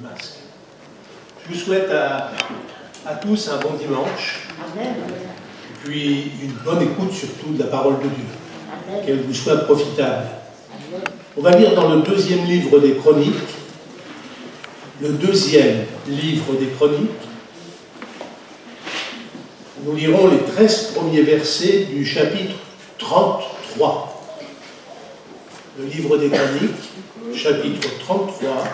le masque. Je vous souhaite à tous un bon dimanche. Amen. Et puis une bonne écoute surtout de la parole de Dieu. Qu'elle vous soit profitable. Amen. On va lire dans le deuxième livre des Chroniques, le deuxième livre des Chroniques. Nous lirons les 13 premiers versets du chapitre 33. Le livre des Chroniques, chapitre 33,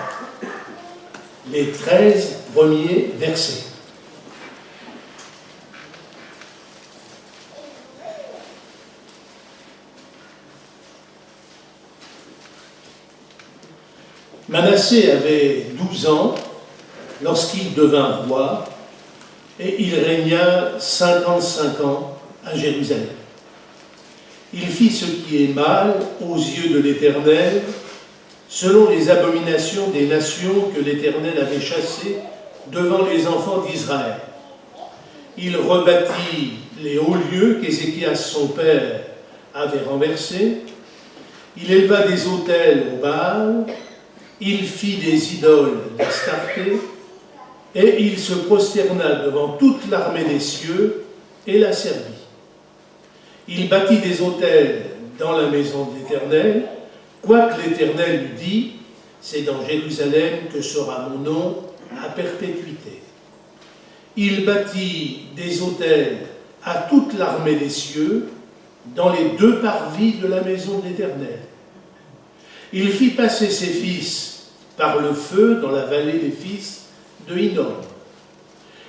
les 13 premiers versets. Manassé avait 12 ans lorsqu'il devint roi et il régna 55 ans à Jérusalem. Il fit ce qui est mal aux yeux de l'Éternel, selon les abominations des nations que l'Éternel avait chassées devant les enfants d'Israël. Il rebâtit les hauts lieux qu'Ézéchias son père avait renversés. Il éleva des autels au Baal. Il fit des idoles d'Astarté, et il se prosterna devant toute l'armée des cieux et la servit. Il bâtit des autels dans la maison de l'Éternel, quoique l'Éternel lui dit, c'est dans Jérusalem que sera mon nom à perpétuité. Il bâtit des autels à toute l'armée des cieux, dans les 2 parvis de la maison de l'Éternel. Il fit passer ses fils par le feu dans la vallée des fils de Hinnom.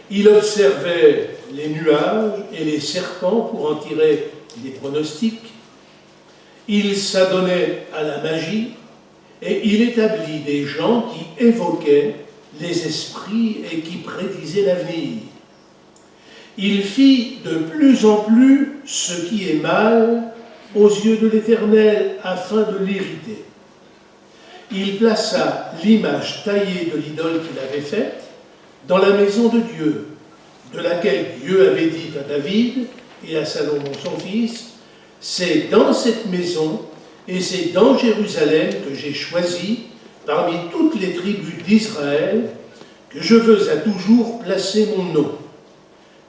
Il observait les nuages et les serpents pour en tirer des pronostics. Il s'adonnait à la magie et il établit des gens qui évoquaient les esprits et qui prédisaient l'avenir. Il fit de plus en plus ce qui est mal aux yeux de l'Éternel afin de l'irriter. Il plaça l'image taillée de l'idole qu'il avait faite dans la maison de Dieu, de laquelle Dieu avait dit à David et à Salomon son fils, « C'est dans cette maison et c'est dans Jérusalem que j'ai choisi, parmi toutes les tribus d'Israël, que je veux à toujours placer mon nom.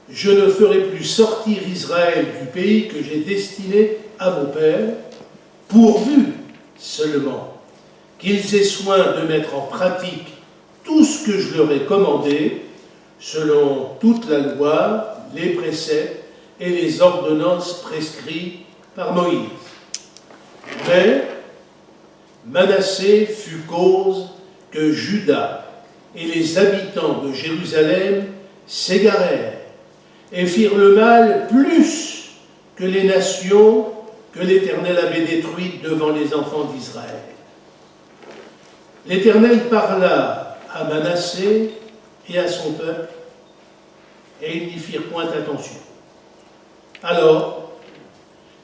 Je ne ferai plus sortir Israël du pays que j'ai destiné à vos pères, pourvu seulement qu'ils aient soin de mettre en pratique tout ce que je leur ai commandé, selon toute la loi, les préceptes et les ordonnances prescrits par Moïse. » Mais Manassé fut cause que Juda et les habitants de Jérusalem s'égarèrent et firent le mal plus que les nations que l'Éternel avait détruites devant les enfants d'Israël. L'Éternel parla à Manassé et à son peuple, et ils n'y firent point attention. Alors,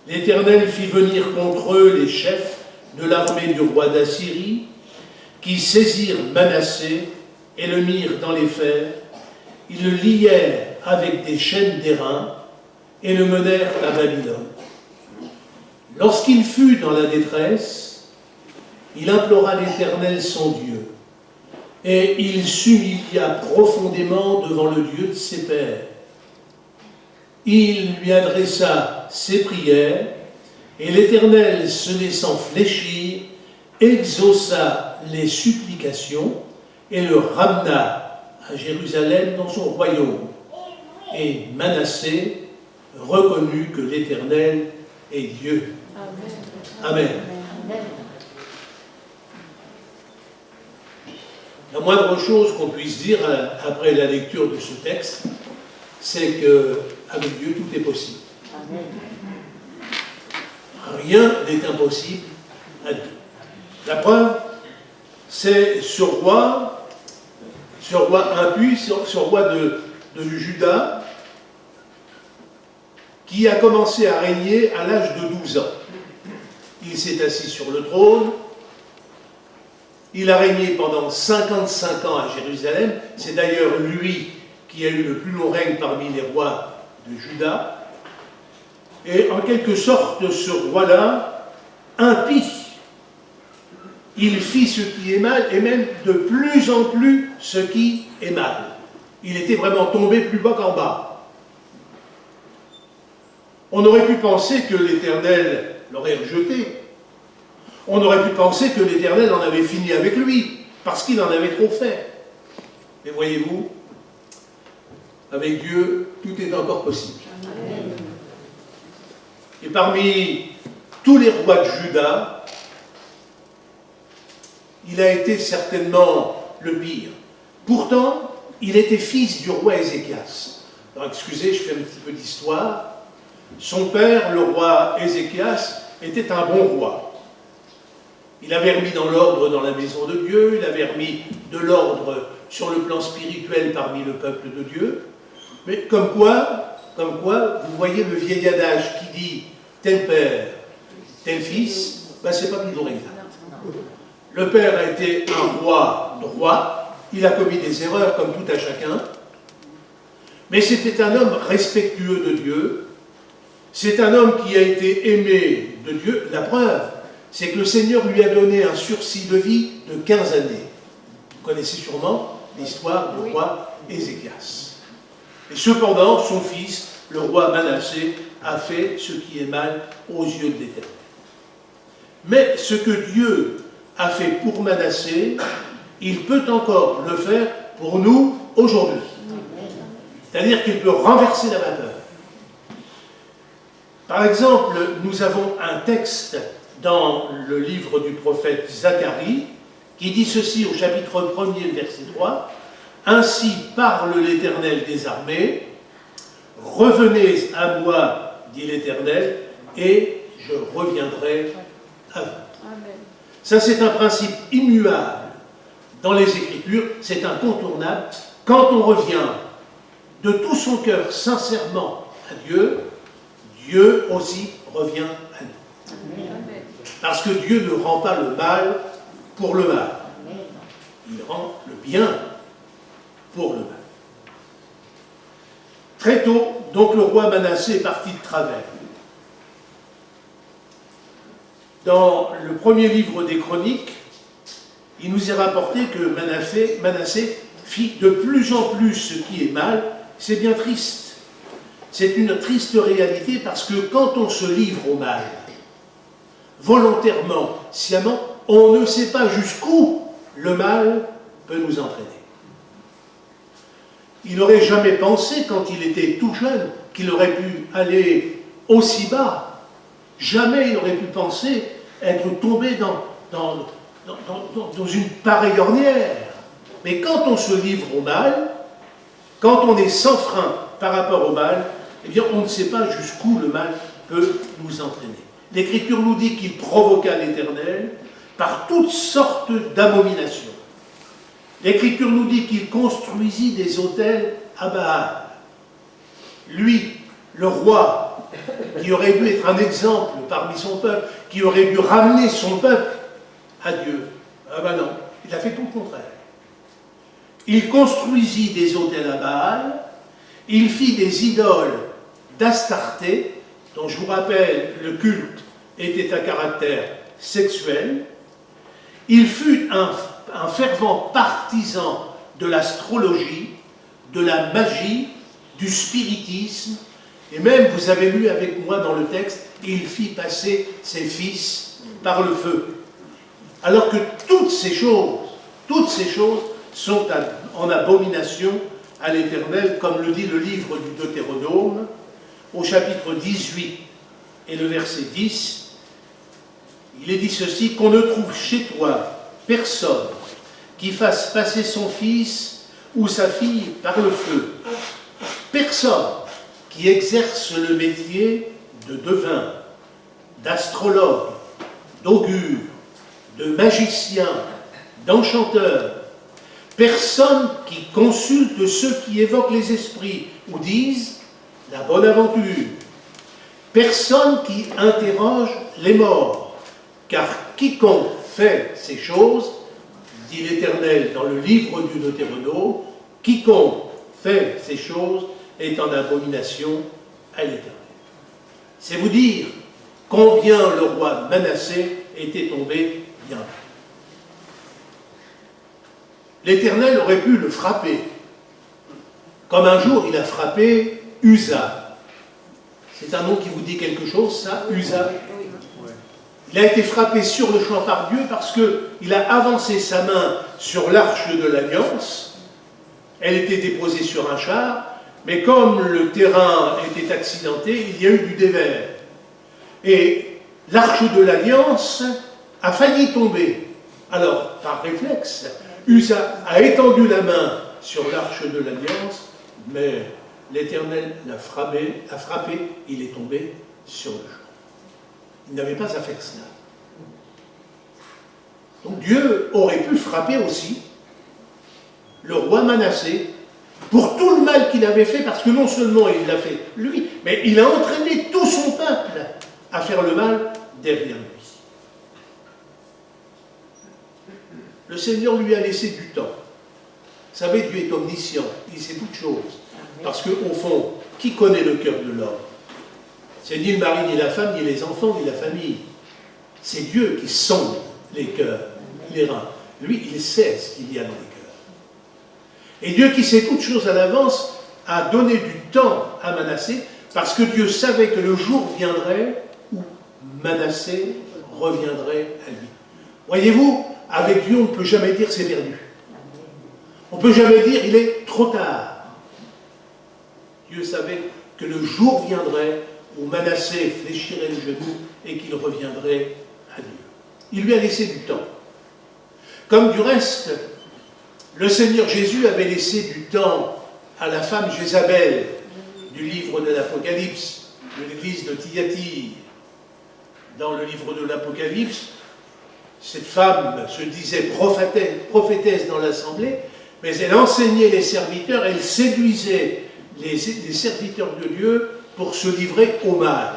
l'Éternel fit venir contre eux les chefs de l'armée du roi d'Assyrie, qui saisirent Manassé et le mirent dans les fers. Ils le lièrent avec des chaînes d'airain et le menèrent à Babylone. Lorsqu'il fut dans la détresse, il implora l'Éternel son Dieu, et il s'humilia profondément devant le Dieu de ses pères. Il lui adressa ses prières, et l'Éternel, se laissant fléchir, exauça les supplications et le ramena à Jérusalem dans son royaume. Et Manassé reconnut que l'Éternel est Dieu. Amen. Amen. La moindre chose qu'on puisse dire après la lecture de ce texte, c'est qu'avec Dieu, tout est possible. Amen. Rien n'est impossible à Dieu. La preuve, c'est ce roi impie, ce roi de Juda, qui a commencé à régner à l'âge de 12 ans. Il s'est assis sur le trône. Il a régné pendant 55 ans à Jérusalem. C'est d'ailleurs lui qui a eu le plus long règne parmi les rois de Juda. Et en quelque sorte, ce roi-là, impie, il fit ce qui est mal, et même de plus en plus ce qui est mal. Il était vraiment tombé plus bas qu'en bas. On aurait pu penser que l'Éternel l'aurait rejeté. On aurait pu penser que l'Éternel en avait fini avec lui, parce qu'il en avait trop fait. Mais voyez-vous, avec Dieu, tout est encore possible. Et parmi tous les rois de Juda, il a été certainement le pire. Pourtant, il était fils du roi Ézéchias. Alors excusez, je fais un petit peu d'histoire. Son père, le roi Ézéchias, était un bon roi. Il avait remis dans l'ordre dans la maison de Dieu, il avait remis de l'ordre sur le plan spirituel parmi le peuple de Dieu. Mais comme quoi, vous voyez le vieil adage qui dit tel père, tel fils, ben c'est pas toujours exact. Le père a été un roi droit, il a commis des erreurs comme tout à chacun, mais c'était un homme respectueux de Dieu, c'est un homme qui a été aimé de Dieu. La preuve, c'est que le Seigneur lui a donné un sursis de vie de 15 années. Vous connaissez sûrement l'histoire du roi Ézéchias. Et cependant, son fils, le roi Manassé, a fait ce qui est mal aux yeux de l'Éternel. Mais ce que Dieu a fait pour Manassé, il peut encore le faire pour nous aujourd'hui. C'est-à-dire qu'il peut renverser la vapeur. Par exemple, nous avons un texte dans le livre du prophète Zacharie qui dit ceci au chapitre 1er, verset 3. « Ainsi parle l'Éternel des armées, revenez à moi, dit l'Éternel, et je reviendrai à vous. » Ça, c'est un principe immuable dans les Écritures, c'est incontournable. Quand on revient de tout son cœur sincèrement à Dieu, Dieu aussi revient à nous. Parce que Dieu ne rend pas le mal pour le mal. Il rend le bien pour le mal. Très tôt, donc le roi Manassé est parti de travers. Dans le premier livre des Chroniques, il nous est rapporté que Manassé fit de plus en plus ce qui est mal. C'est bien triste. C'est une triste réalité parce que quand on se livre au mal, volontairement, sciemment, on ne sait pas jusqu'où le mal peut nous entraîner. Il n'aurait jamais pensé, quand il était tout jeune, qu'il aurait pu aller aussi bas. Jamais il n'aurait pu penser être tombé dans une pareille ornière. Mais quand on se livre au mal, quand on est sans frein par rapport au mal, eh bien on ne sait pas jusqu'où le mal peut nous entraîner. L'Écriture nous dit qu'il provoqua l'Éternel par toutes sortes d'abominations. L'Écriture nous dit qu'il construisit des autels à Baal. Lui, le roi, qui aurait dû être un exemple parmi son peuple, qui aurait dû ramener son peuple à Dieu. Ah ben non, il a fait tout le contraire. Il construisit des autels à Baal, il fit des idoles d'Astarté, dont je vous rappelle, le culte était à caractère sexuel. Il fut un fervent partisan de l'astrologie, de la magie, du spiritisme, et même, vous avez lu avec moi dans le texte, il fit passer ses fils par le feu. Alors que toutes ces choses sont en abomination à l'Éternel, comme le dit le livre du Deutéronome, au chapitre 18 et le verset 10, il est dit ceci, qu'on ne trouve chez toi personne qui fasse passer son fils ou sa fille par le feu. Personne qui exerce le métier de devin, d'astrologue, d'augure, de magicien, d'enchanteur. Personne qui consulte ceux qui évoquent les esprits ou disent la bonne aventure. Personne qui interroge les morts, car quiconque fait ces choses, dit l'Éternel dans le livre du Deutéronome, quiconque fait ces choses est en abomination à l'Éternel. C'est vous dire combien le roi Manassé était tombé bien. l'Éternel aurait pu le frapper. Comme un jour, il a frappé Uza. C'est un nom qui vous dit quelque chose, ça, Uza? Il a été frappé sur le champ par Dieu parce qu'il a avancé sa main sur l'arche de l'Alliance. Elle était déposée sur un char, mais comme le terrain était accidenté, il y a eu du dévers. Et l'arche de l'Alliance a failli tomber. Alors, par réflexe, Uza a étendu la main sur l'arche de l'Alliance, mais l'Éternel l'a frappé, il est tombé sur le champ. Il n'avait pas à faire cela. Donc Dieu aurait pu frapper aussi le roi Manassé pour tout le mal qu'il avait fait, parce que non seulement il l'a fait lui, mais il a entraîné tout son peuple à faire le mal derrière lui. Le Seigneur lui a laissé du temps. Vous savez, Dieu est omniscient, il sait toutes choses. Parce qu'au fond, qui connaît le cœur de l'homme? C'est ni le mari, ni la femme, ni les enfants, ni la famille. C'est Dieu qui sonde les cœurs, les reins. Lui, il sait ce qu'il y a dans les cœurs. Et Dieu qui sait toutes choses à l'avance a donné du temps à Manassé, parce que Dieu savait que le jour viendrait où Manassé reviendrait à lui. Voyez-vous, avec Dieu, on ne peut jamais dire c'est perdu. On ne peut jamais dire il est trop tard. Dieu savait que le jour viendrait où Manassé fléchirait le genou et qu'il reviendrait à Dieu. Il lui a laissé du temps. Comme du reste, le Seigneur Jésus avait laissé du temps à la femme Jézabel du livre de l'Apocalypse, de l'église de Thyatire. Dans le livre de l'Apocalypse, cette femme se disait prophétesse dans l'assemblée, mais elle enseignait les serviteurs, elle séduisait les serviteurs de Dieu pour se livrer au mal.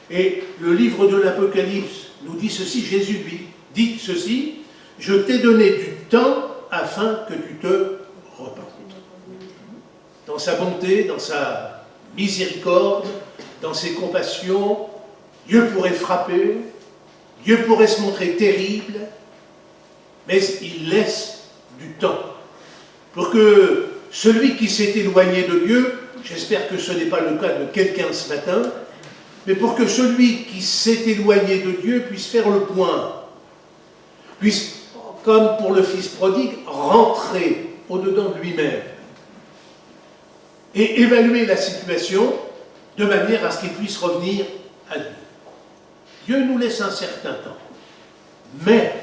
Et le livre de l'Apocalypse nous dit ceci, Jésus lui dit ceci, « Je t'ai donné du temps afin que tu te repentes. » Dans sa bonté, dans sa miséricorde, dans ses compassions, Dieu pourrait frapper, Dieu pourrait se montrer terrible, mais il laisse du temps pour que celui qui s'est éloigné de Dieu, j'espère que ce n'est pas le cas de quelqu'un ce matin, mais pour que celui qui s'est éloigné de Dieu puisse faire le point, puisse, comme pour le fils prodigue, rentrer au-dedans de lui-même et évaluer la situation de manière à ce qu'il puisse revenir à Dieu. Dieu nous laisse un certain temps, mais,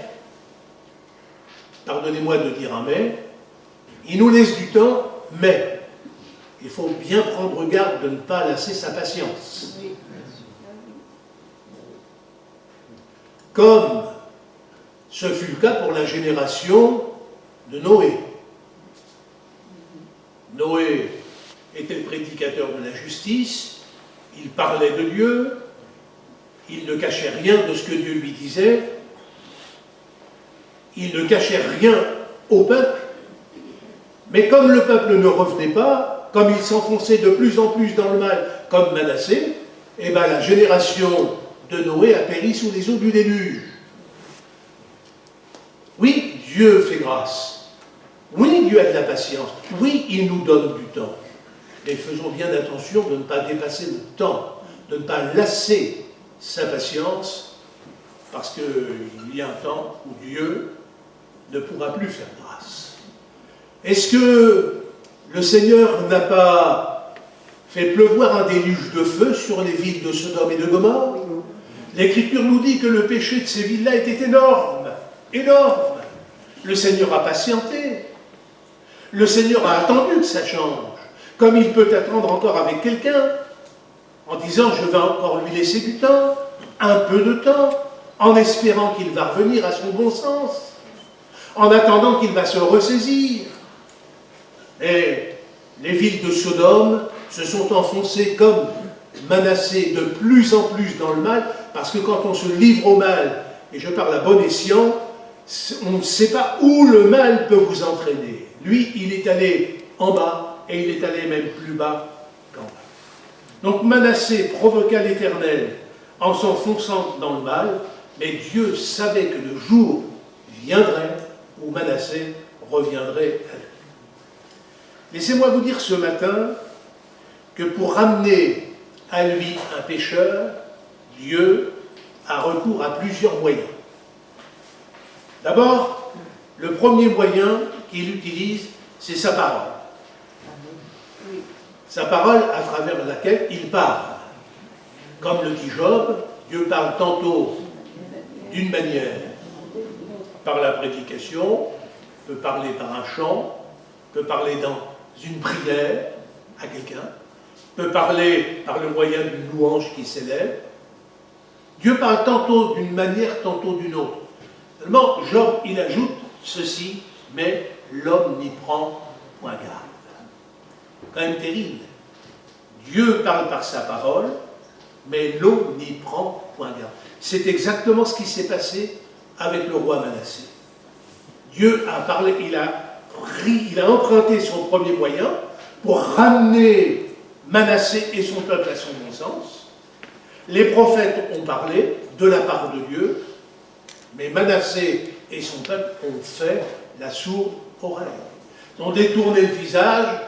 pardonnez-moi de dire un mais, il nous laisse du temps, mais il faut bien prendre garde de ne pas lasser sa patience. Comme ce fut le cas pour la génération de Noé. Noé était le prédicateur de la justice, il parlait de Dieu, il ne cachait rien de ce que Dieu lui disait, il ne cachait rien au peuple, mais comme le peuple ne revenait pas, comme il s'enfonçait de plus en plus dans le mal, comme Manassé, eh bien la génération de Noé a péri sous les eaux du déluge. Oui, Dieu fait grâce. Oui, Dieu a de la patience. Oui, il nous donne du temps. Mais faisons bien attention de ne pas dépasser le temps, de ne pas lasser sa patience, parce qu'il y a un temps où Dieu ne pourra plus faire grâce. Est-ce que le Seigneur n'a pas fait pleuvoir un déluge de feu sur les villes de Sodome et de Gomorrhe? L'Écriture nous dit que le péché de ces villes-là était énorme, énorme. Le Seigneur a patienté. Le Seigneur a attendu que ça change, comme il peut attendre encore avec quelqu'un, en disant « je vais encore lui laisser du temps, un peu de temps, en espérant qu'il va revenir à son bon sens, en attendant qu'il va se ressaisir. » Et les villes de Sodome se sont enfoncées comme Manassé de plus en plus dans le mal, parce que quand on se livre au mal, et je parle à bon escient, on ne sait pas où le mal peut vous entraîner. Lui, il est allé en bas, et il est allé même plus bas qu'en bas. Donc Manassé provoqua l'Éternel en s'enfonçant dans le mal, mais Dieu savait que le jour viendrait où Manassé reviendrai à lui. Laissez-moi vous dire ce matin que pour ramener à lui un pécheur, Dieu a recours à plusieurs moyens. D'abord, le premier moyen qu'il utilise, c'est sa parole. Sa parole à travers laquelle il parle. Comme le dit Job, Dieu parle tantôt d'une manière par la prédication, peut parler par un chant, peut parler dans une prière à quelqu'un, peut parler par le moyen d'une louange qui s'élève. Dieu parle tantôt d'une manière, tantôt d'une autre. Seulement, Job, il ajoute ceci, mais l'homme n'y prend point garde. Quand même terrible. Dieu parle par sa parole, mais l'homme n'y prend point garde. C'est exactement ce qui s'est passé avec le roi Manassé. Dieu a parlé, il a emprunté son premier moyen pour ramener Manassé et son peuple à son bon sens. Les prophètes ont parlé de la part de Dieu, mais Manassé et son peuple ont fait la sourde oreille. Ils ont détourné le visage,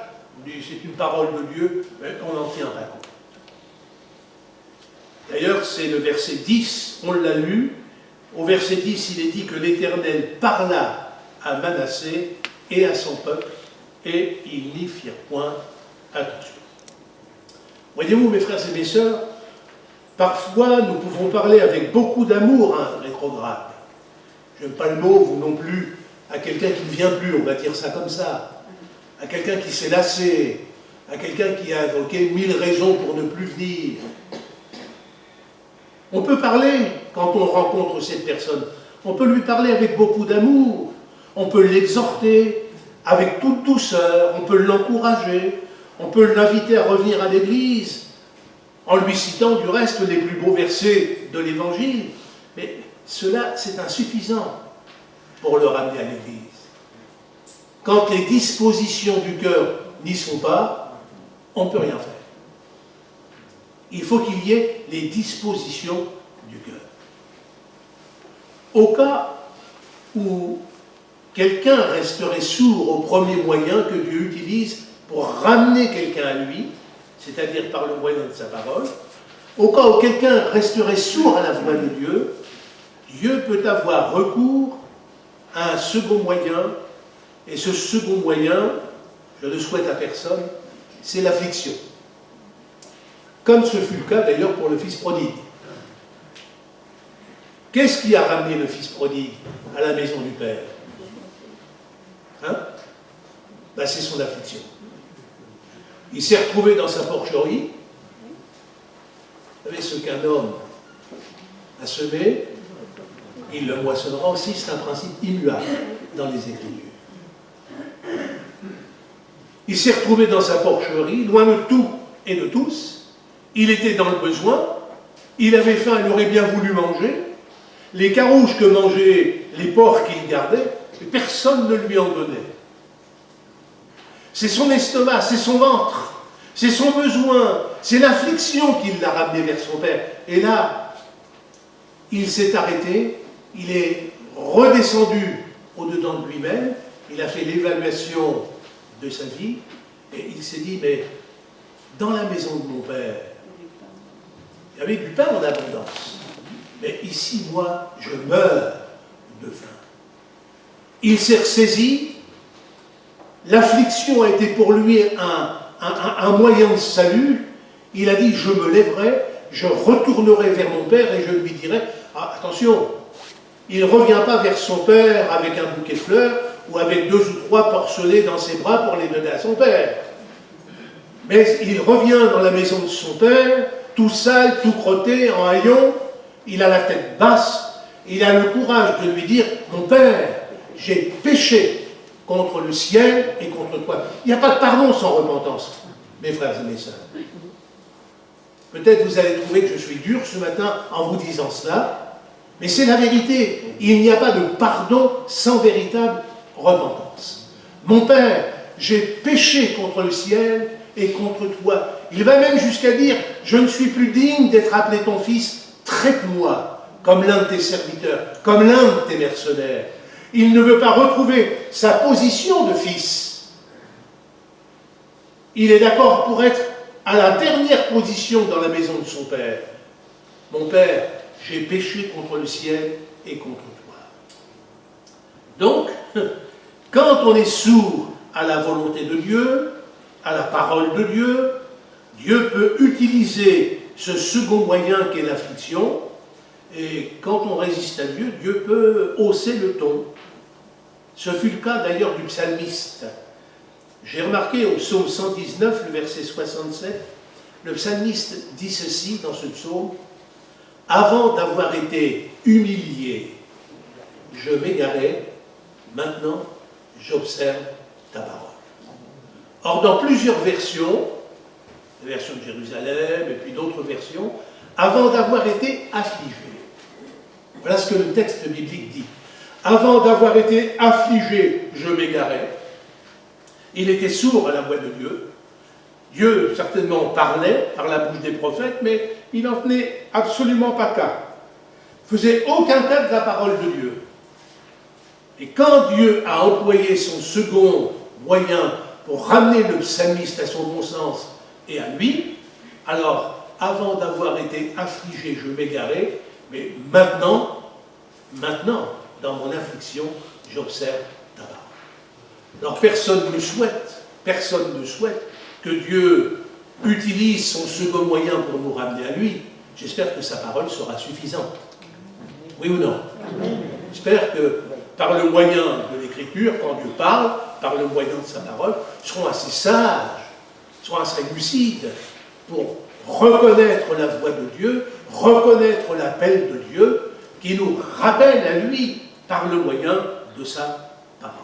c'est une parole de Dieu, mais on n'en tient pas compte. D'ailleurs, c'est le verset 10, on l'a lu. Au verset 10, il est dit que l'Éternel parla à Manassé et à son peuple, et ils n'y firent point attention. Voyez-vous, mes frères et mes sœurs, parfois nous pouvons parler avec beaucoup d'amour à un rétrograde. Je n'aime pas le mot, vous non plus, à quelqu'un qui ne vient plus, on va dire ça comme ça, à quelqu'un qui s'est lassé, à quelqu'un qui a invoqué 1000 raisons pour ne plus venir. On peut parler, quand on rencontre cette personne, on peut lui parler avec beaucoup d'amour, on peut l'exhorter avec toute douceur, on peut l'encourager, on peut l'inviter à revenir à l'église, en lui citant du reste les plus beaux versets de l'évangile. Mais cela, c'est insuffisant pour le ramener à l'église. Quand les dispositions du cœur n'y sont pas, on ne peut rien faire. Il faut qu'il y ait les dispositions du cœur. Au cas où quelqu'un resterait sourd au premier moyen que Dieu utilise pour ramener quelqu'un à lui, c'est-à-dire par le moyen de sa parole, au cas où quelqu'un resterait sourd à la voix de Dieu, Dieu peut avoir recours à un second moyen, et ce second moyen, je ne le souhaite à personne, c'est l'affliction. Comme ce fut le cas d'ailleurs pour le fils prodigue. Qu'est-ce qui a ramené le fils prodigue à la maison du Père? Ben, c'est son affliction. Il s'est retrouvé dans sa porcherie. Vous savez, ce qu'un homme a semé, il le moissonnera aussi, c'est un principe immuable dans les Écritures. Il s'est retrouvé dans sa porcherie, loin de tout et de tous. Il était dans le besoin, il avait faim, il aurait bien voulu manger. Les carouges que mangeaient les porcs qu'il gardait, personne ne lui en donnait. C'est son estomac, c'est son ventre, c'est son besoin, c'est l'affliction qui l'a ramené vers son Père. Et là, il s'est arrêté, il est redescendu au-dedans de lui-même, il a fait l'évaluation de sa vie, et il s'est dit, mais dans la maison de mon Père, il y avait du pain en abondance. Mais ici, moi, je meurs de faim. Il s'est ressaisi. L'affliction a été pour lui un moyen de salut. Il a dit, je me lèverai, je retournerai vers mon Père et je lui dirai, ah, attention, il ne revient pas vers son Père avec un bouquet de fleurs ou avec 2 ou 3 porcelets dans ses bras pour les donner à son Père. Mais il revient dans la maison de son Père, tout sale, tout crotté, en haillons, il a la tête basse, il a le courage de lui dire, mon Père, j'ai péché contre le ciel et contre toi. Il n'y a pas de pardon sans repentance, mes frères et mes sœurs. Peut-être vous allez trouver que je suis dur ce matin en vous disant cela, mais c'est la vérité. Il n'y a pas de pardon sans véritable repentance. Mon Père, j'ai péché contre le ciel et contre toi. Il va même jusqu'à dire, je ne suis plus digne d'être appelé ton fils, traite-moi comme l'un de tes serviteurs, comme l'un de tes mercenaires. Il ne veut pas retrouver sa position de fils. Il est d'accord pour être à la dernière position dans la maison de son père. Mon père, j'ai péché contre le ciel et contre toi. Donc, quand on est sourd à la volonté de Dieu, à la parole de Dieu, Dieu peut utiliser ce second moyen qu'est l'affliction, et quand on résiste à Dieu, Dieu peut hausser le ton. Ce fut le cas d'ailleurs du psalmiste. J'ai remarqué au psaume 119, le verset 67, le psalmiste dit ceci dans ce psaume: « Avant d'avoir été humilié, je m'égarais, maintenant j'observe ta parole. » Or, dans plusieurs versions, la version de Jérusalem et puis d'autres versions, avant d'avoir été affligé. Voilà ce que le texte biblique dit. Avant d'avoir été affligé, je m'égarais. Il était sourd à la voix de Dieu. Dieu, certainement, parlait par la bouche des prophètes, mais il n'en tenait absolument pas cas. Il ne faisait aucun cas de la parole de Dieu. Et quand Dieu a employé son second moyen pour ramener le psalmiste à son bon sens et à lui, alors, avant d'avoir été affligé, je m'égarais, mais maintenant, dans mon affliction, j'observe ta parole. Alors personne ne souhaite que Dieu utilise son second moyen pour nous ramener à lui. J'espère que sa parole sera suffisante. Oui ou non? J'espère que par le moyen de l'écriture, quand Dieu parle, par le moyen de sa parole, seront assez sages, seront assez lucides pour reconnaître la voix de Dieu, reconnaître l'appel de Dieu, qui nous rappelle à lui par le moyen de sa parole.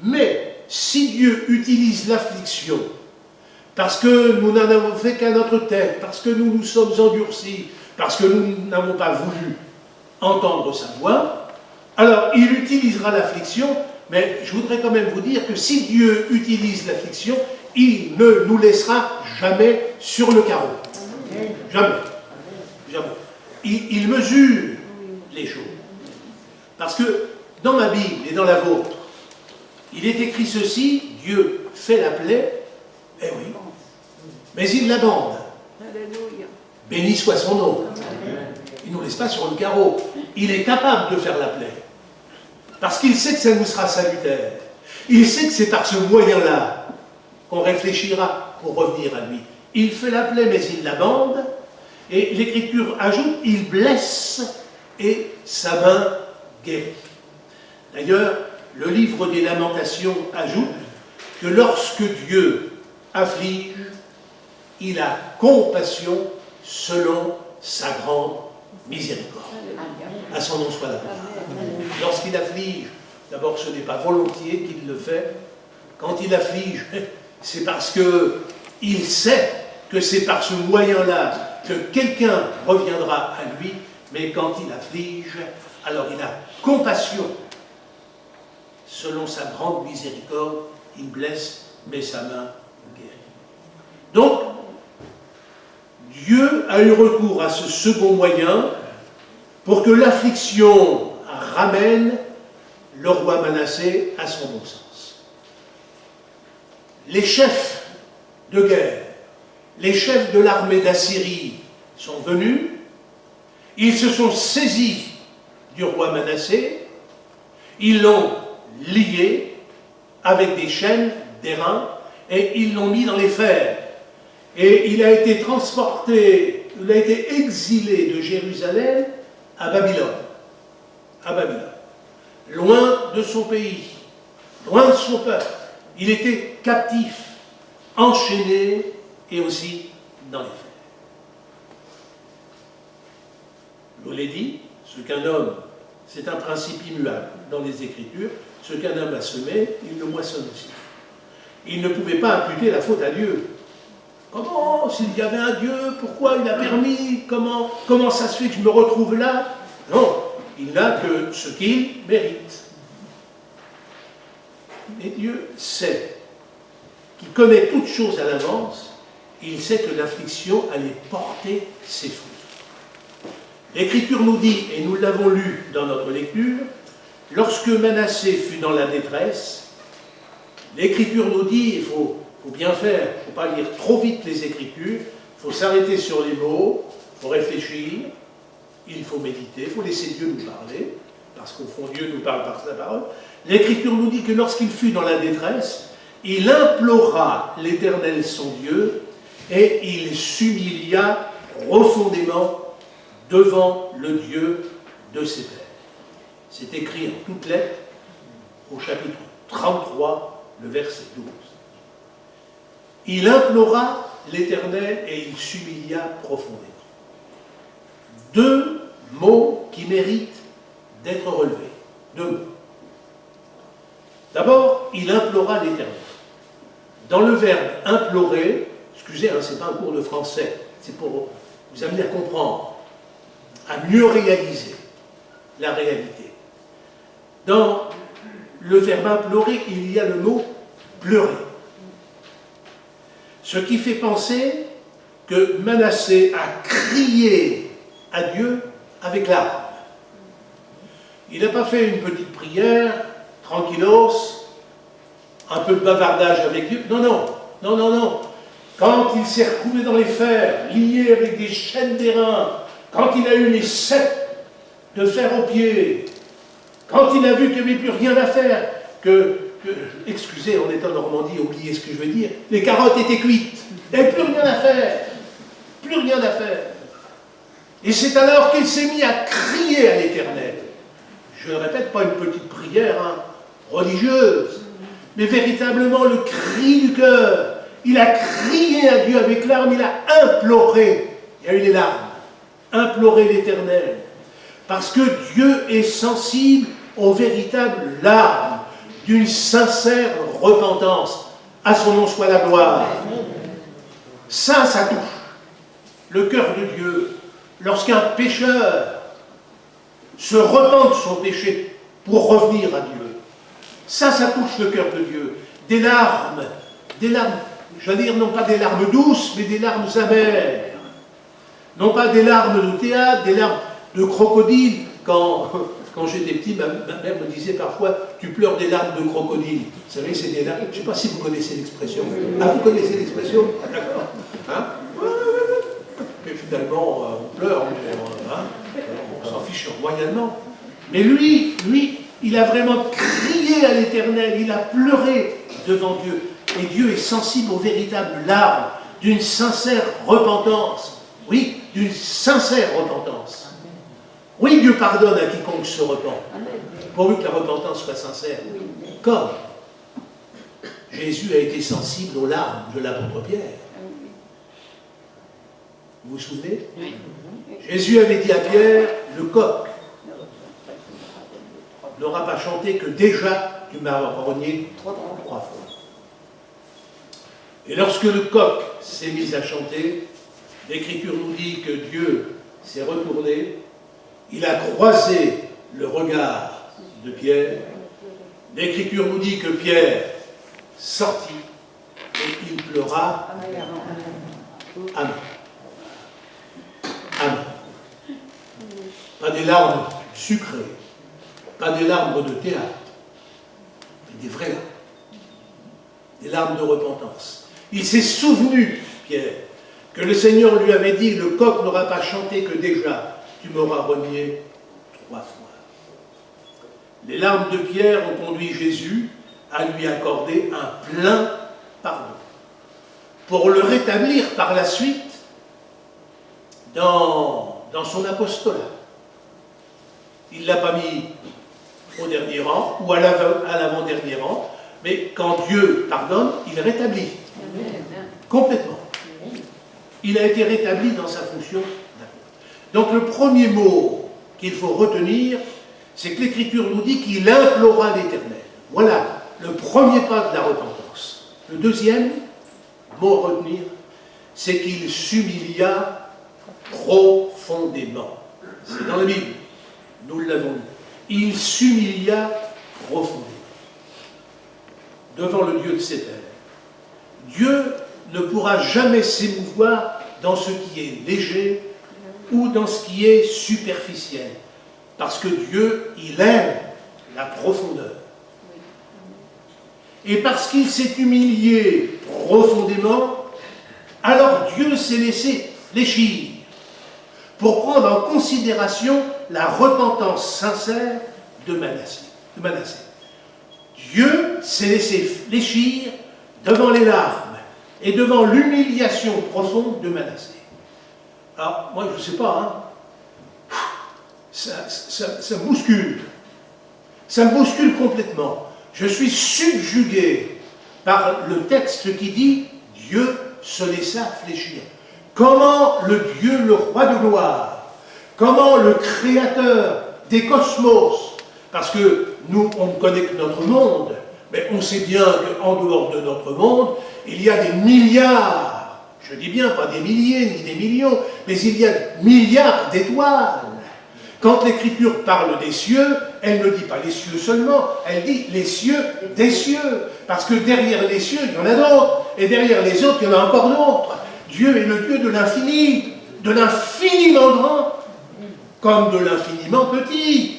Mais si Dieu utilise l'affliction parce que nous n'en avons fait qu'à notre tête, parce que nous nous sommes endurcis, parce que nous n'avons pas voulu entendre sa voix, alors il utilisera l'affliction, mais je voudrais quand même vous dire que si Dieu utilise l'affliction, il ne nous laissera jamais sur le carreau. Jamais. Jamais. Il mesure les choses. Parce que dans ma Bible et dans la vôtre, il est écrit ceci: Dieu fait la plaie, eh oui, mais il la bande. Béni soit son nom. Il ne nous laisse pas sur le carreau. Il est capable de faire la plaie. Parce qu'il sait que ça nous sera salutaire. Il sait que c'est par ce moyen-là qu'on réfléchira pour revenir à lui. Il fait la plaie, mais il la bande. Et l'Écriture ajoute, il blesse et sa main guérit. D'ailleurs, le livre des Lamentations ajoute que lorsque Dieu afflige, il a compassion selon sa grande miséricorde. À son nom soit la gloire. Lorsqu'il afflige, d'abord ce n'est pas volontiers qu'il le fait. Quand il afflige, c'est parce qu'il sait que c'est par ce moyen-là que quelqu'un reviendra à lui, mais quand il afflige, alors il a compassion. Selon sa grande miséricorde, il blesse, mais sa main guérit. Donc, Dieu a eu recours à ce second moyen pour que l'affliction ramène le roi Manassé à son bon sens. Les chefs de guerre, les chefs de l'armée d'Assyrie sont venus, ils se sont saisis du roi Manassé, ils l'ont lié avec des chaînes, des reins, et ils l'ont mis dans les fers. Et il a été transporté, il a été exilé de Jérusalem à Babylone. À Babylone. Loin de son pays, loin de son peuple. Il était captif, enchaîné et aussi dans les fers. Je vous l'ai dit, ce qu'un homme, c'est un principe immuable dans les Écritures, ce qu'un homme a semé, il le moissonne aussi. Il ne pouvait pas imputer la faute à Dieu. Comment, s'il y avait un Dieu, pourquoi il a permis, comment ça se fait que je me retrouve là? Non, il n'a que ce qu'il mérite. Et Dieu sait, qui connaît toutes choses à l'avance, il sait que l'affliction allait porter ses fruits. L'Écriture nous dit, et nous l'avons lu dans notre lecture, lorsque Manassé fut dans la détresse, l'Écriture nous dit, il faut bien faire, il ne faut pas lire trop vite les Écritures, il faut s'arrêter sur les mots, il faut réfléchir, il faut méditer, il faut laisser Dieu nous parler, parce qu'au fond Dieu nous parle par sa parole. L'Écriture nous dit que lorsqu'il fut dans la détresse, il implora l'Éternel son Dieu, et il s'humilia profondément devant le Dieu de ses pères. C'est écrit en toutes lettres au chapitre 33, le verset 12. Il implora l'Éternel et il s'humilia profondément. Deux mots qui méritent d'être relevés. Deux mots. D'abord, il implora l'Éternel. Dans le verbe implorer, excusez, ce n'est pas un cours de français, c'est pour vous amener à comprendre, à mieux réaliser la réalité. Dans le verbe implorer, il y a le mot pleurer. Ce qui fait penser que Manassé a crié à Dieu avec larmes. Il n'a pas fait une petite prière, tranquillos, un peu de bavardage avec Dieu. Non, non, non, non, non. Quand il s'est recoulé dans les fers, lié avec des chaînes d'airain, quand il a eu les 7 de fer aux pieds, quand il a vu qu'il n'y avait plus rien à faire, excusez, on est en Normandie, oubliez ce que je veux dire, les carottes étaient cuites, il n'y avait plus rien à faire, plus rien à faire. Et c'est alors qu'il s'est mis à crier à l'Éternel. Je ne répète pas une petite prière religieuse, mais véritablement le cri du cœur. Il a crié à Dieu avec larmes, il a imploré, il y a eu les larmes, imploré l'Éternel. Parce que Dieu est sensible aux véritables larmes d'une sincère repentance. À son nom soit la gloire. Ça touche le cœur de Dieu. Lorsqu'un pécheur se repent de son péché pour revenir à Dieu, ça touche le cœur de Dieu. Des larmes, je veux dire non pas des larmes douces, mais des larmes amères. Non pas des larmes de théâtre, des larmes de crocodile. Quand j'étais petit, ma mère me disait parfois « tu pleures des larmes de crocodile ». Vous savez, c'est des larmes, je ne sais pas si vous connaissez l'expression. Ah, vous connaissez l'expression? D'accord. Hein? Mais finalement, on pleure, mais on s'en fiche royalement. Mais lui, il a vraiment crié à l'Éternel, il a pleuré devant Dieu. Et Dieu est sensible aux véritables larmes d'une sincère repentance. Oui, d'une sincère repentance. Oui, Dieu pardonne à quiconque se repent, pourvu que la repentance soit sincère. Comme Jésus a été sensible aux larmes de l'apôtre Pierre. Vous vous souvenez? Jésus avait dit à Pierre, le coq n'aura pas chanté que déjà tu m'as renié 3 fois. Et lorsque le coq s'est mis à chanter, l'Écriture nous dit que Dieu s'est retourné, il a croisé le regard de Pierre. L'Écriture nous dit que Pierre sortit et il pleura. Amen. Amen. Pas des larmes sucrées, pas des larmes de théâtre, mais des vraies larmes. Des larmes de repentance. Il s'est souvenu, Pierre, que le Seigneur lui avait dit, le coq n'aura pas chanté que déjà tu m'auras renié 3 fois. Les larmes de Pierre ont conduit Jésus à lui accorder un plein pardon, pour le rétablir par la suite dans son apostolat. Il ne l'a pas mis au dernier rang ou à l'avant-dernier rang, mais quand Dieu pardonne, il rétablit. Complètement. Il a été rétabli dans sa fonction d'apôtre. Donc le premier mot qu'il faut retenir, c'est que l'Écriture nous dit qu'il implora l'Éternel. Voilà le premier pas de la repentance. Le deuxième mot à retenir, c'est qu'il s'humilia profondément. C'est dans la Bible, nous l'avons lu. Il s'humilia profondément devant le Dieu de ses pères. Dieu ne pourra jamais s'émouvoir dans ce qui est léger ou dans ce qui est superficiel. Parce que Dieu, il aime la profondeur. Et parce qu'il s'est humilié profondément, alors Dieu s'est laissé fléchir pour prendre en considération la repentance sincère de Manassé. Dieu s'est laissé fléchir devant les larmes et devant l'humiliation profonde de Manassé. Alors, moi, je ne sais pas, hein, ça me bouscule. Ça me bouscule complètement. Je suis subjugué par le texte qui dit « Dieu se laissa fléchir ». Comment le Dieu, le roi de gloire, comment le créateur des cosmos, parce que nous, on ne connaît que notre monde, mais on sait bien qu'en dehors de notre monde, il y a des milliards, je dis bien pas des milliers ni des millions, mais il y a milliards d'étoiles. Quand l'Écriture parle des cieux, elle ne dit pas les cieux seulement, elle dit les cieux des cieux. Parce que derrière les cieux, il y en a d'autres, et derrière les autres, il y en a encore d'autres. Dieu est le Dieu de l'infiniment grand, comme de l'infiniment petit.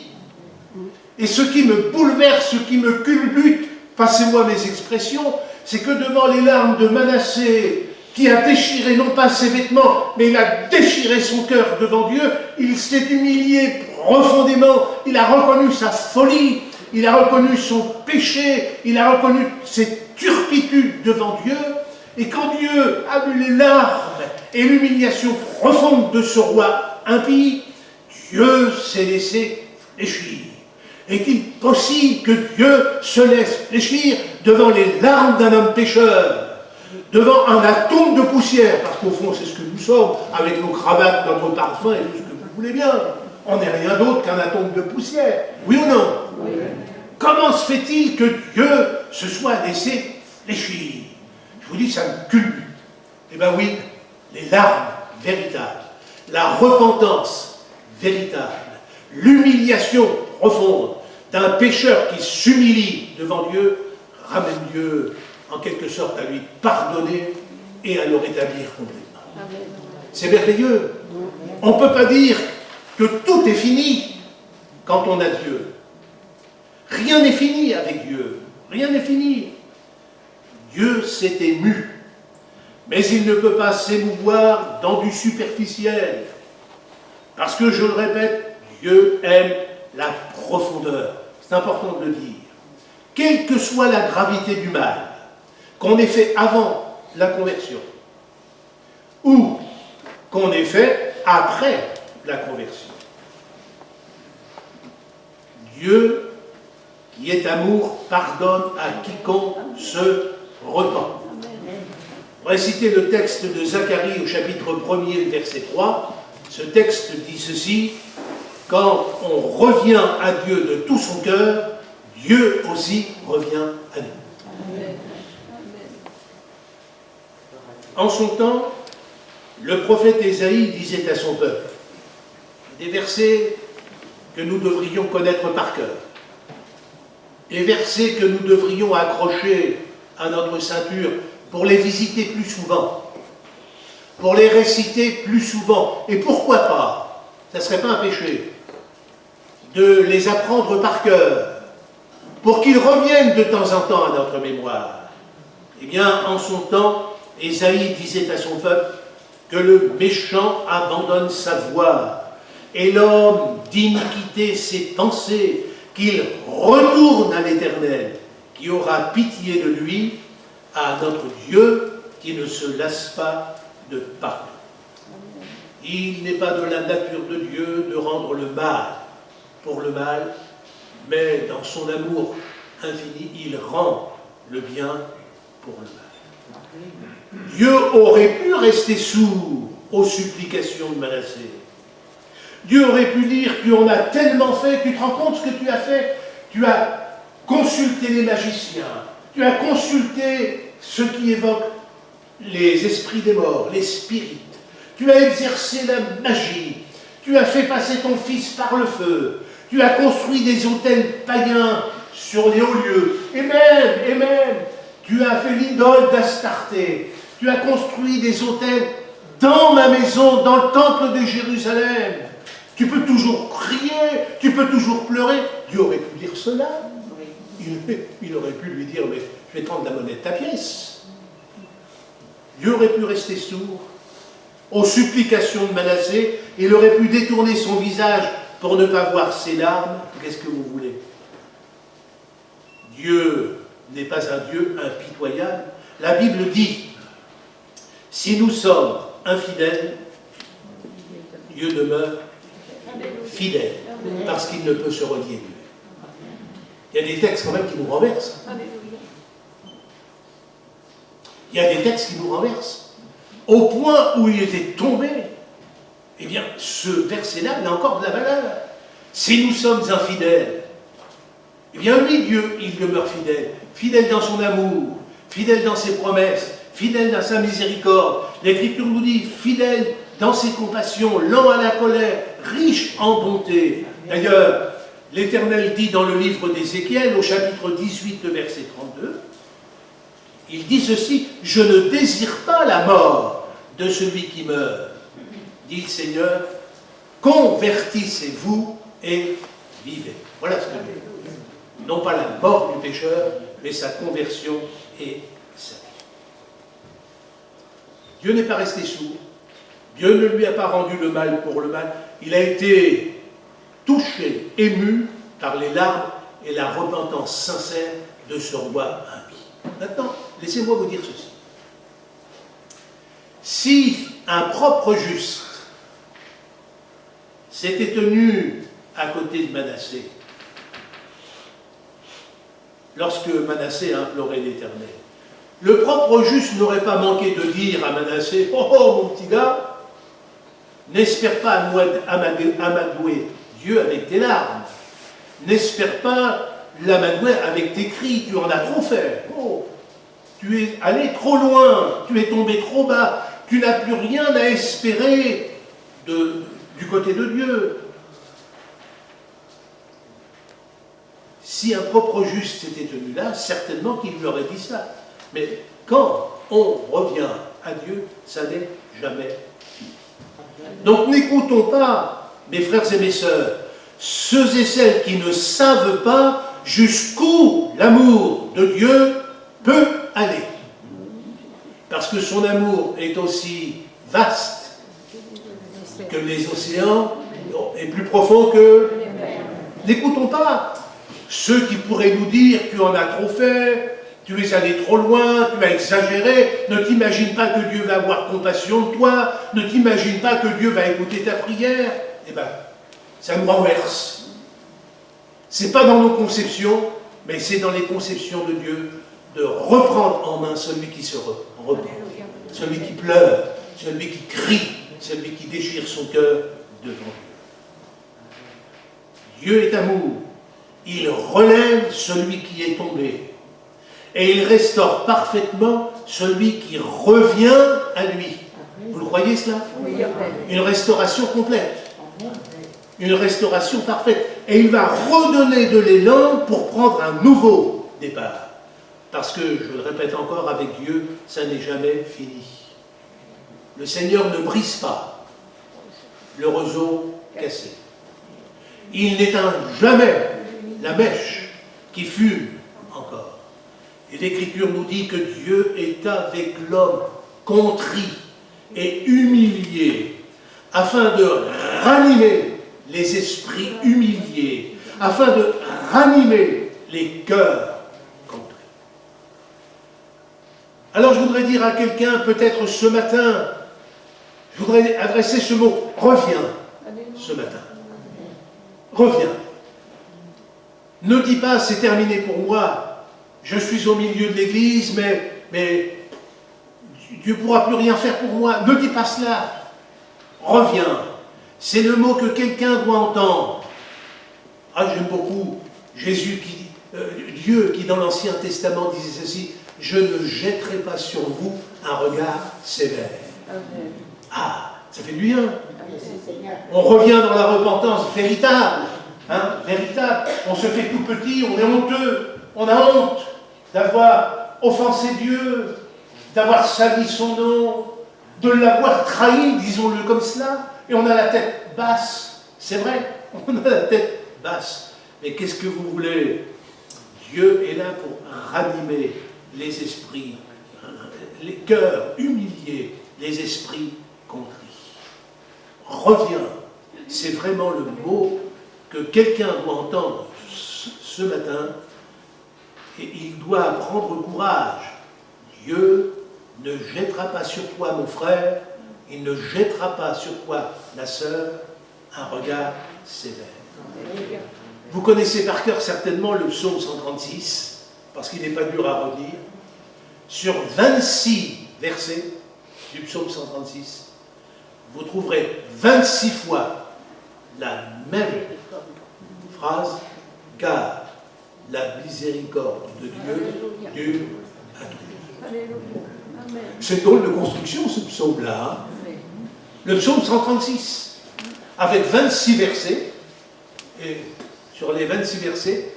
Et ce qui me bouleverse, ce qui me culbute, passez-moi mes expressions, c'est que devant les larmes de Manassé, qui a déchiré non pas ses vêtements, mais il a déchiré son cœur devant Dieu, il s'est humilié profondément, il a reconnu sa folie, il a reconnu son péché, il a reconnu ses turpitudes devant Dieu, et quand Dieu a vu les larmes et l'humiliation profonde de ce roi impie, Dieu s'est laissé fléchir. Est-il possible que Dieu se laisse fléchir devant les larmes d'un homme pécheur, devant un atome de poussière, parce qu'au fond c'est ce que nous sommes, avec nos cravates, notre parfum et tout ce que vous voulez bien. On n'est rien d'autre qu'un atome de poussière. Oui ou non? Oui. Comment se fait-il que Dieu se soit laissé fléchir? Je vous dis, ça me culbute. Eh bien oui, les larmes véritables, la repentance véritable, l'humiliation profonde d'un pécheur qui s'humilie devant Dieu, ramène Dieu en quelque sorte à lui pardonner et à le rétablir complètement. C'est merveilleux. On ne peut pas dire que tout est fini quand on a Dieu. Rien n'est fini avec Dieu. Rien n'est fini. Dieu s'est ému. Mais il ne peut pas s'émouvoir dans du superficiel. Parce que, je le répète, Dieu aime la profondeur. C'est important de le dire. Quelle que soit la gravité du mal qu'on ait fait avant la conversion, ou qu'on ait fait après la conversion. Dieu, qui est amour, pardonne à quiconque se repent. On va citer le texte de Zacharie au chapitre 1er, verset 3. Ce texte dit ceci: quand on revient à Dieu de tout son cœur, Dieu aussi revient à nous. Amen. En son temps, le prophète Ésaïe disait à son peuple, des versets que nous devrions connaître par cœur, des versets que nous devrions accrocher à notre ceinture pour les visiter plus souvent, pour les réciter plus souvent, et pourquoi pas, ça ne serait pas un péché, de les apprendre par cœur, pour qu'ils reviennent de temps en temps à notre mémoire. Eh bien, en son temps, Ésaïe disait à son peuple que le méchant abandonne sa voie et l'homme d'iniquité ses pensées, qu'il retourne à l'Éternel, qui aura pitié de lui, à notre Dieu qui ne se lasse pas de pardon. Il n'est pas de la nature de Dieu de rendre le mal pour le mal, mais dans son amour infini, il rend le bien pour le mal. Dieu aurait pu rester sourd aux supplications de Manassé. Dieu aurait pu dire, tu en as tellement fait, tu te rends compte ce que tu as fait, tu as consulté les magiciens, tu as consulté ceux qui évoquent les esprits des morts, les spirites, tu as exercé la magie, tu as fait passer ton fils par le feu, tu as construit des autels païens sur les hauts lieux, et même, tu as fait l'idole d'Astarté, tu as construit des autels dans ma maison, dans le temple de Jérusalem. Tu peux toujours crier, tu peux toujours pleurer. Dieu aurait pu dire cela. Il aurait pu lui dire, mais je vais prendre la monnaie de ta pièce. Dieu aurait pu rester sourd aux supplications de Manassé. Il aurait pu détourner son visage pour ne pas voir ses larmes. Qu'est-ce que vous voulez? Dieu n'est pas un Dieu impitoyable. La Bible dit, si nous sommes infidèles, Dieu demeure fidèle, parce qu'il ne peut se renier lui-même. Il y a des textes quand même qui nous renversent. Il y a des textes qui nous renversent. Au point où il était tombé, eh bien, ce verset-là, il a encore de la valeur. Si nous sommes infidèles, eh bien, lui, Dieu, il demeure fidèle. Fidèle dans son amour, fidèle dans ses promesses, fidèle dans sa miséricorde. L'Écriture nous dit, fidèle dans ses compassions, lent à la colère, riche en bonté. D'ailleurs, l'Éternel dit dans le livre d'Ézéchiel, au chapitre 18, verset 32, il dit ceci, « Je ne désire pas la mort de celui qui meurt, dit le Seigneur, convertissez-vous et vivez. » Voilà ce que Dieu dit. Non pas la mort du pécheur, mais sa conversion et sa vie. Dieu n'est pas resté sourd. Dieu ne lui a pas rendu le mal pour le mal. Il a été touché, ému par les larmes et la repentance sincère de ce roi impie. Maintenant, laissez-moi vous dire ceci. Si un propre juste s'était tenu à côté de Manassé, lorsque Manassé a imploré l'Éternel, le propre juste n'aurait pas manqué de dire à Manassé, « Oh, mon petit gars, n'espère pas amadouer Dieu avec tes larmes. N'espère pas l'amadouer avec tes cris. Tu en as trop fait. Oh, tu es allé trop loin. Tu es tombé trop bas. Tu n'as plus rien à espérer du côté de Dieu. » Si un propre juste s'était tenu là, certainement qu'il lui aurait dit ça. Mais quand on revient à Dieu, ça n'est jamais fini. Donc n'écoutons pas, mes frères et mes sœurs, ceux et celles qui ne savent pas jusqu'où l'amour de Dieu peut aller. Parce que son amour est aussi vaste que les océans, et plus profond que... N'écoutons pas ceux qui pourraient nous dire « tu en as trop fait », tu es allé trop loin, tu as exagéré, ne t'imagine pas que Dieu va avoir compassion de toi, ne t'imagine pas que Dieu va écouter ta prière. Eh bien, ça nous renverse. Ce n'est pas dans nos conceptions, mais c'est dans les conceptions de Dieu de reprendre en main celui qui se reprend, celui qui pleure, celui qui crie, celui qui déchire son cœur devant Dieu. Dieu est amour. Il relève celui qui est tombé. Et il restaure parfaitement celui qui revient à lui. Vous le croyez cela? Une restauration complète. Une restauration parfaite. Et il va redonner de l'élan pour prendre un nouveau départ. Parce que, je le répète encore, avec Dieu, ça n'est jamais fini. Le Seigneur ne brise pas le roseau cassé. Il n'éteint jamais la mèche qui fume encore. Et l'Écriture nous dit que Dieu est avec l'homme contrit et humilié, afin de ranimer les esprits humiliés, afin de ranimer les cœurs contrits. Alors je voudrais dire à quelqu'un, peut-être ce matin, je voudrais adresser ce mot, reviens ce matin. Reviens. Ne dis pas, c'est terminé pour moi, je suis au milieu de l'église, mais Dieu ne pourra plus rien faire pour moi. Ne dis pas cela. Reviens. C'est le mot que quelqu'un doit entendre. Ah, j'aime beaucoup Jésus Dieu qui dans l'Ancien Testament disait ceci, « Je ne jetterai pas sur vous un regard sévère. » Ah, ça fait du bien. On revient dans la repentance véritable. Hein, véritable. On se fait tout petit, on est honteux. On a honte d'avoir offensé Dieu, d'avoir sali son nom, de l'avoir trahi, disons-le comme cela, et on a la tête basse. C'est vrai, on a la tête basse. Mais qu'est-ce que vous voulez? Dieu est là pour ranimer les esprits, les cœurs humiliés, les esprits contris. Reviens, c'est vraiment le mot que quelqu'un doit entendre ce matin, et il doit prendre courage. Dieu ne jettera pas sur toi, mon frère, il ne jettera pas sur toi, ma sœur, un regard sévère. Vous connaissez par cœur certainement le psaume 136, parce qu'il n'est pas dur à redire. Sur 26 versets du psaume 136, vous trouverez 26 fois la même phrase, car la miséricorde de Dieu dure à toujours. C'est drôle de construction, ce psaume-là. Hein. Le psaume 136, avec 26 versets, et sur les 26 versets,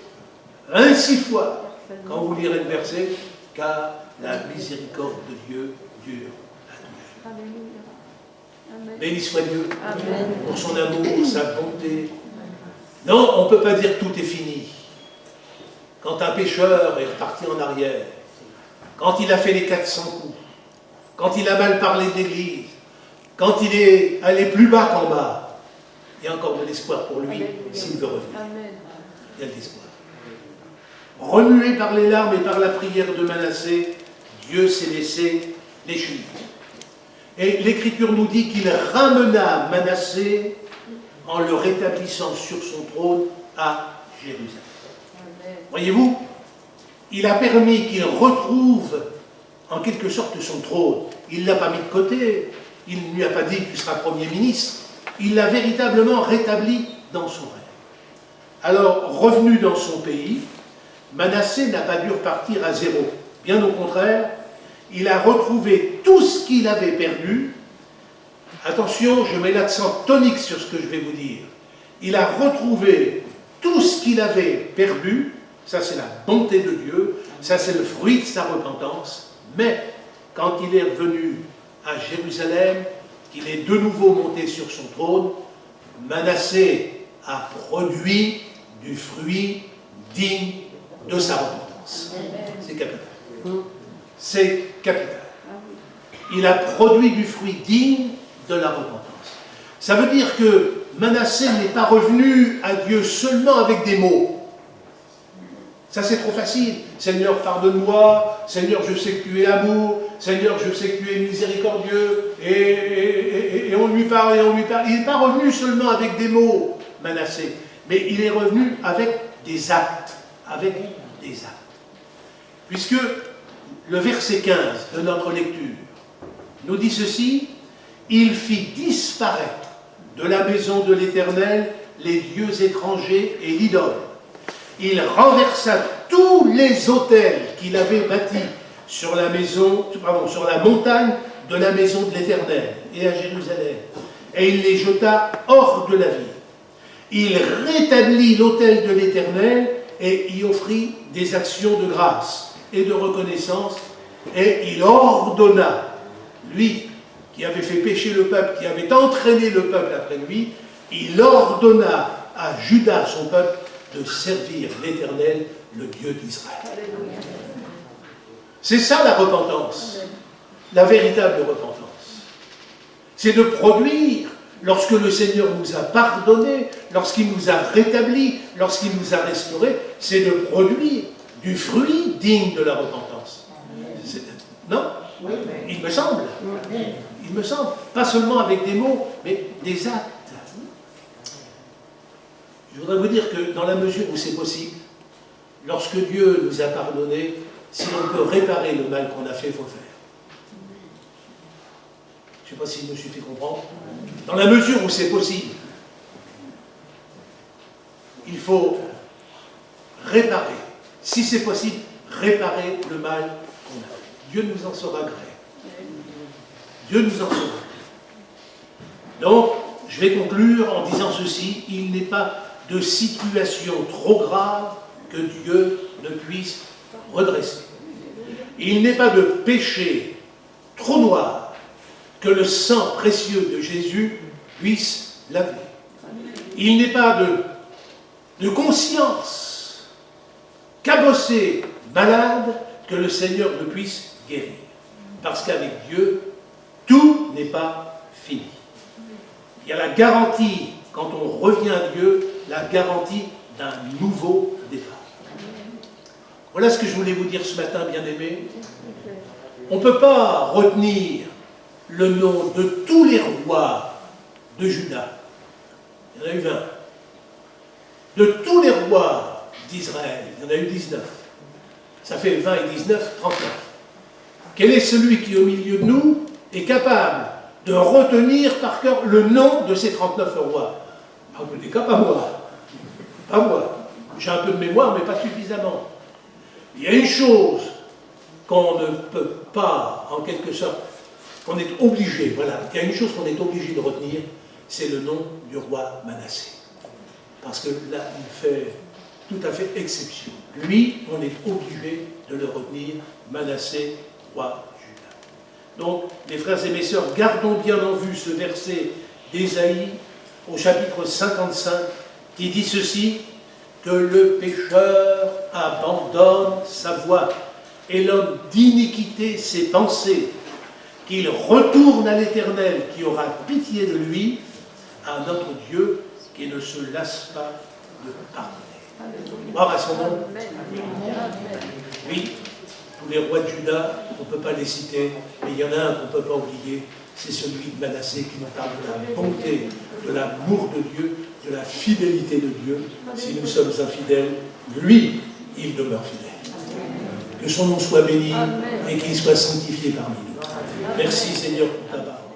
26 fois, quand vous lirez le verset, car la miséricorde de Dieu dure à toujours. Béni soit Dieu pour son amour, sa bonté. Non, on ne peut pas dire que tout est fini. Quand un pécheur est reparti en arrière, quand il a fait les 400 coups, quand il a mal parlé d'Église, quand il est allé plus bas qu'en bas, il y a encore de l'espoir pour lui s'il veut revenir. Il y a de l'espoir. Remué par les larmes et par la prière de Manassé, Dieu s'est laissé les Juifs. Et l'Écriture nous dit qu'il ramena Manassé en le rétablissant sur son trône à Jérusalem. Voyez-vous, il a permis qu'il retrouve en quelque sorte son trône. Il ne l'a pas mis de côté, il ne lui a pas dit qu'il sera Premier ministre, il l'a véritablement rétabli dans son règne. Alors, revenu dans son pays, Manassé n'a pas dû repartir à zéro. Bien au contraire, il a retrouvé tout ce qu'il avait perdu. Attention, je mets l'accent tonique sur ce que je vais vous dire. Il a retrouvé tout ce qu'il avait perdu. Ça, c'est la bonté de Dieu. Ça, c'est le fruit de sa repentance. Mais, quand il est revenu à Jérusalem, qu'il est de nouveau monté sur son trône, Manassé a produit du fruit digne de sa repentance. C'est capital. C'est capital. Il a produit du fruit digne de la repentance. Ça veut dire que Manassé n'est pas revenu à Dieu seulement avec des mots. Ça, c'est trop facile. Seigneur, pardonne-moi. Seigneur, je sais que tu es amour. Seigneur, je sais que tu es miséricordieux. Et on lui parle, et on lui parle. Il n'est pas revenu seulement avec des mots, Manassé. Mais il est revenu avec des actes. Avec des actes. Puisque le verset 15 de notre lecture nous dit ceci: il fit disparaître de la maison de l'Éternel les dieux étrangers et l'idole. Il renversa tous les autels qu'il avait bâtis sur la montagne de la maison de l'Éternel et à Jérusalem, et il les jeta hors de la ville. Il rétablit l'autel de l'Éternel et y offrit des actions de grâce et de reconnaissance, et il ordonna, lui qui avait fait pécher le peuple, qui avait entraîné le peuple après lui, il ordonna à Juda, son peuple, de servir l'Éternel, le Dieu d'Israël. C'est ça la repentance, la véritable repentance. C'est de produire, lorsque le Seigneur nous a pardonné, lorsqu'il nous a rétablis, lorsqu'il nous a restaurés, c'est de produire du fruit digne de la repentance. Non? Il me semble. Il me semble. Pas seulement avec des mots, mais des actes. Je voudrais vous dire que dans la mesure où c'est possible, lorsque Dieu nous a pardonné, si on peut réparer le mal qu'on a fait, il faut le faire. Je ne sais pas s'il me suffit de comprendre. Dans la mesure où c'est possible, il faut réparer. Si c'est possible, réparer le mal qu'on a fait. Dieu nous en saura gré. Dieu nous en saura gré. Donc, je vais conclure en disant ceci: il n'est pas de situation trop grave que Dieu ne puisse redresser. Il n'est pas de péché trop noir que le sang précieux de Jésus puisse laver. Il n'est pas de conscience cabossée, malade, que le Seigneur ne puisse guérir. Parce qu'avec Dieu, tout n'est pas fini. Il y a la garantie, quand on revient à Dieu, la garantie d'un nouveau départ. Voilà ce que je voulais vous dire ce matin, bien-aimés. On ne peut pas retenir le nom de tous les rois de Juda. Il y en a eu 20. De tous les rois d'Israël, il y en a eu 19. Ça fait 20 et 19, 39. Quel est celui qui, au milieu de nous, est capable de retenir par cœur le nom de ces 39 rois? En tous les cas, pas moi. Pas moi. J'ai un peu de mémoire, mais pas suffisamment. Il y a une chose qu'on ne peut pas, en quelque sorte, qu'on est obligé, voilà, il y a une chose qu'on est obligé de retenir, c'est le nom du roi Manassé. Parce que là, il fait tout à fait exception. Lui, on est obligé de le retenir, Manassé, roi Juda. Donc, mes frères et mes sœurs, gardons bien en vue ce verset d'Ésaïe, au chapitre 55, qui dit ceci, que le pécheur abandonne sa voie, et l'homme d'iniquité ses pensées, qu'il retourne à l'Éternel, qui aura pitié de lui, à notre Dieu, qui ne se lasse pas de pardonner. Gloire à son nom. Oui, tous les rois de Juda, on ne peut pas les citer, mais il y en a un qu'on ne peut pas oublier, c'est celui de Manassé qui nous parle de la bonté, de l'amour de Dieu, de la fidélité de Dieu. Si nous sommes infidèles, lui, il demeure fidèle. Que son nom soit béni et qu'il soit sanctifié parmi nous. Merci Seigneur pour ta parole.